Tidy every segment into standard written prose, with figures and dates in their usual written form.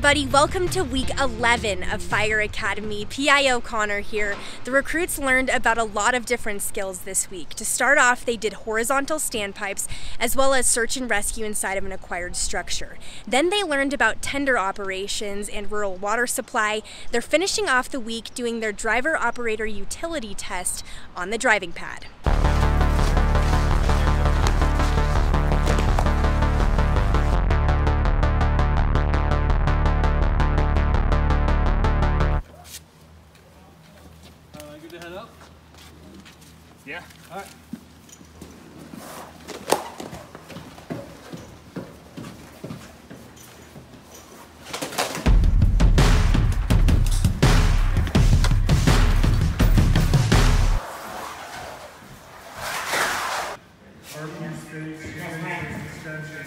everybody, welcome to week 11 of Fire Academy. PIO Connor here. The recruits learned about a lot of different skills this week. To start off, they did horizontal standpipes as well as search and rescue inside of an acquired structure. Then they learned about tender operations and rural water supply. They're finishing off the week doing their driver operator utility test on the driving pad. Good to head up? Yeah. All right. Serpentine space, extension.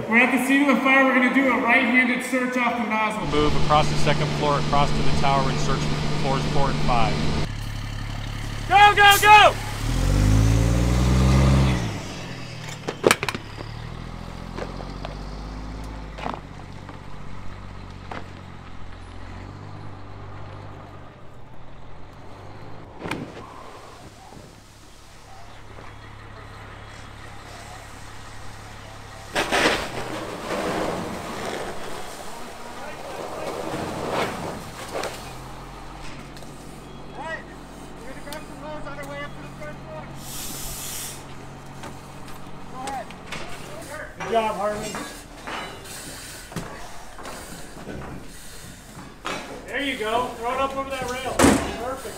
We're at the scene of the fire. We're going to do a right-handed search off the nozzle. Move across the second floor, across to the tower, and search floors 4 and 5. Go, go, go! Good job, Harmon. There you go. Throw it up over that rail. Perfect.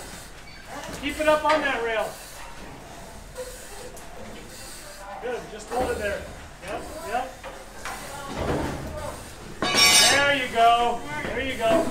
Keep it up on that rail. Good. Just hold it there. Yep, yep. There you go. There you go.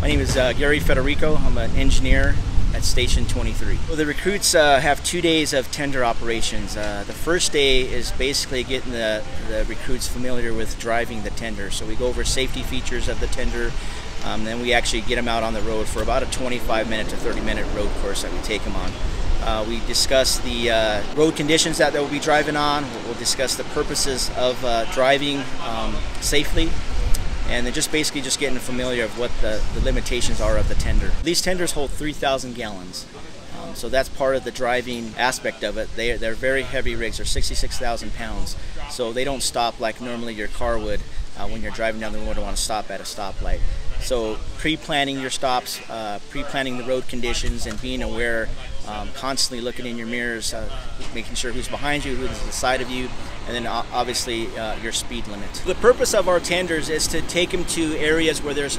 My name is Gary Federico. I'm an engineer at Station 23. Well, the recruits have 2 days of tender operations. The first day is basically getting the recruits familiar with driving the tender. So we go over safety features of the tender. Then we actually get them out on the road for about a 25-minute to 30-minute road course that we take them on. We discuss the road conditions that they'll be driving on. We'll discuss the purposes of driving safely. And then just basically just getting familiar of what the limitations are of the tender. These tenders hold 3,000 gallons. So that's part of the driving aspect of it. They're very heavy rigs. They're 66,000 pounds. So they don't stop like normally your car would when you're driving down the road and want to stop at a stoplight. So pre-planning your stops, pre-planning the road conditions, and being aware, constantly looking in your mirrors, making sure who's behind you, who's to the side of you, and then obviously your speed limit. The purpose of our tenders is to take them to areas where there's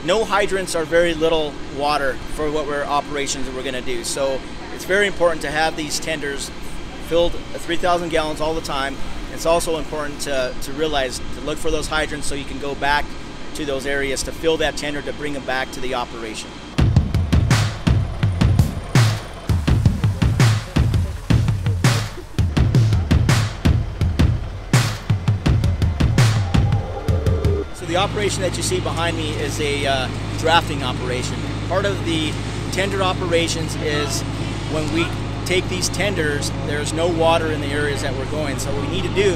no hydrants or very little water for what operations that we're going to do. So it's very important to have these tenders filled 3,000 gallons all the time. It's also important to realize to look for those hydrants so you can go back to those areas to fill that tender to bring them back to the operation. So the operation that you see behind me is a drafting operation. Part of the tender operations is when we take these tenders, there's no water in the areas that we're going. So what we need to do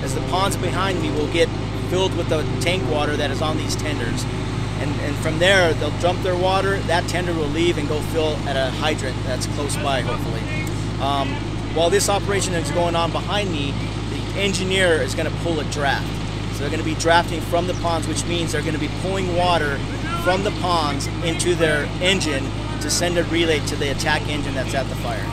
is the ponds behind me will get filled with the tank water that is on these tenders. And from there, they'll dump their water, that tender will leave and go fill at a hydrant that's close by, hopefully. While this operation is going on behind me, the engineer is going to pull a draft. So they're going to be drafting from the ponds, which means they're going to be pulling water from the ponds into their engine to send a relay to the attack engine that's at the fire.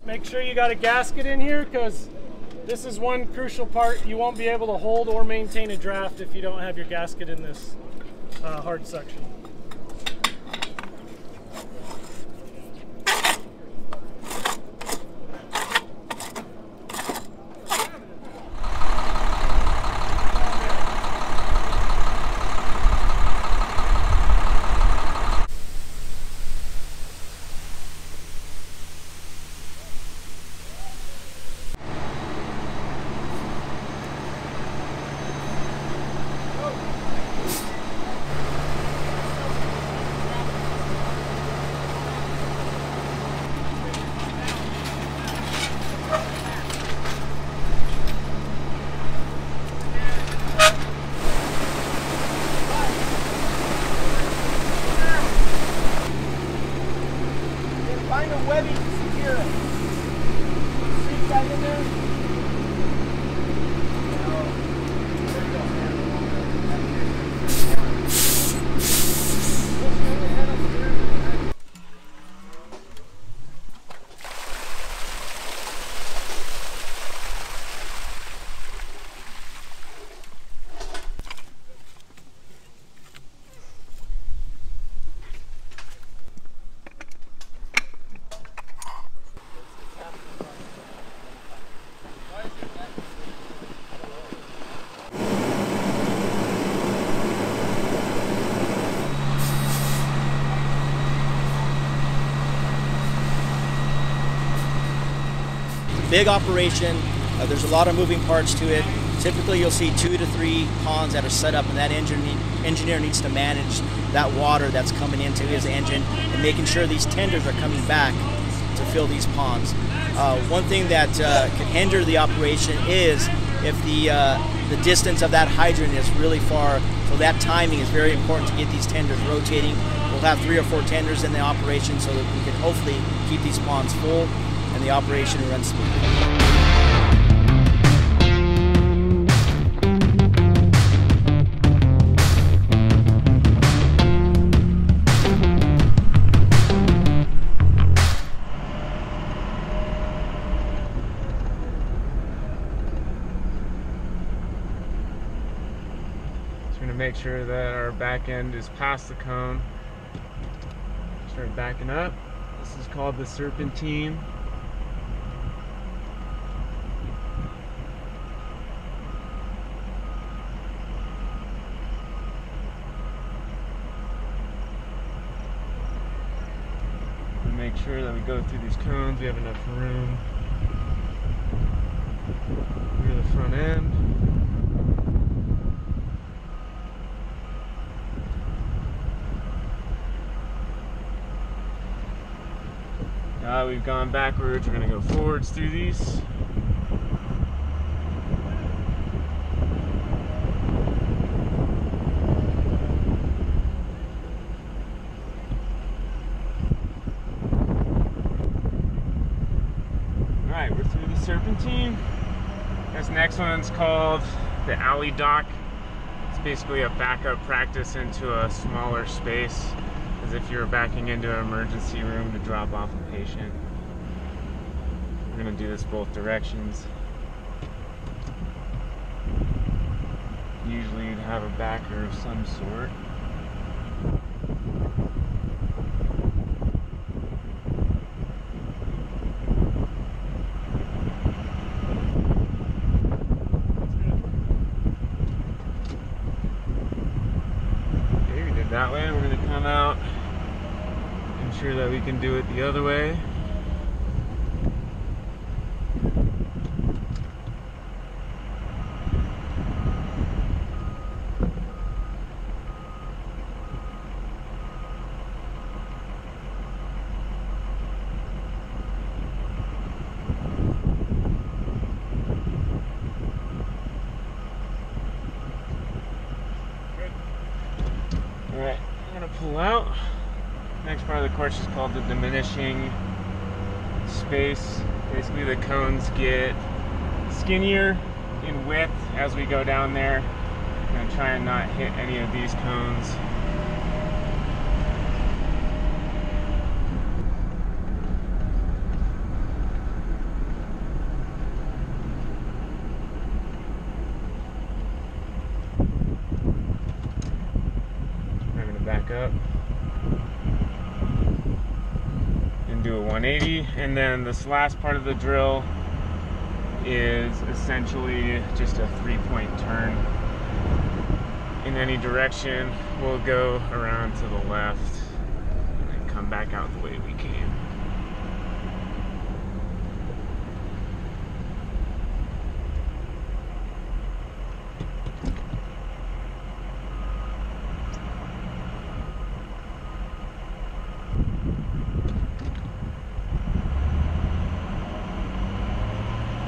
Make sure you got a gasket in here, because this is one crucial part. You won't be able to hold or maintain a draft if you don't have your gasket in this hard suction. big operation. There's a lot of moving parts to it. Typically you'll see 2 to 3 ponds that are set up, and that engineer needs to manage that water that's coming into his engine and making sure these tenders are coming back to fill these ponds. One thing that can hinder the operation is if the distance of that hydrant is really far, so that timing is very important to get these tenders rotating. We'll have 3 or 4 tenders in the operation so that we can hopefully keep these ponds full and the operation runs smoothly. Going to make sure that our back end is past the cone. Start backing up. This is called the Serpentine. Make sure that we go through these cones, we have enough room near the front end. Now we've gone backwards, we're going to go forwards through these. Alright, we're through the Serpentine. This next one's called the alley dock. It's basically a backup practice into a smaller space, as if you're backing into an emergency room to drop off a patient. We're going to do this both directions. Usually you'd have a backer of some sort. Okay, we did that way. We're going to come out. Sure that we can do it the other way. All right, I'm gonna pull out. Next part of the course is called the Diminishing Space. Basically the cones get skinnier in width as we go down there. I'm going to try and not hit any of these cones. I'm going to back up do a 180, and then this last part of the drill is essentially just a 3-point turn in any direction. We'll go around to the left and then come back out the way we came.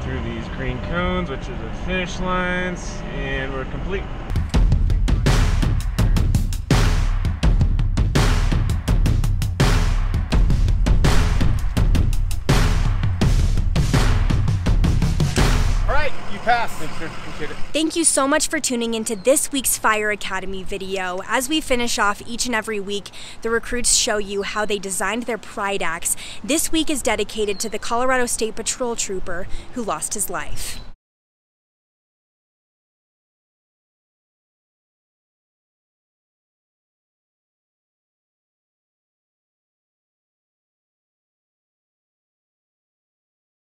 Through these green cones, which are the finish lines, and we're complete. All right, you passed. Thanks, sir. Appreciate it. Thank you so much for tuning into this week's Fire Academy video. As we finish off each and every week, the recruits show you how they designed their pride acts. This week is dedicated to the Colorado State Patrol trooper who lost his life.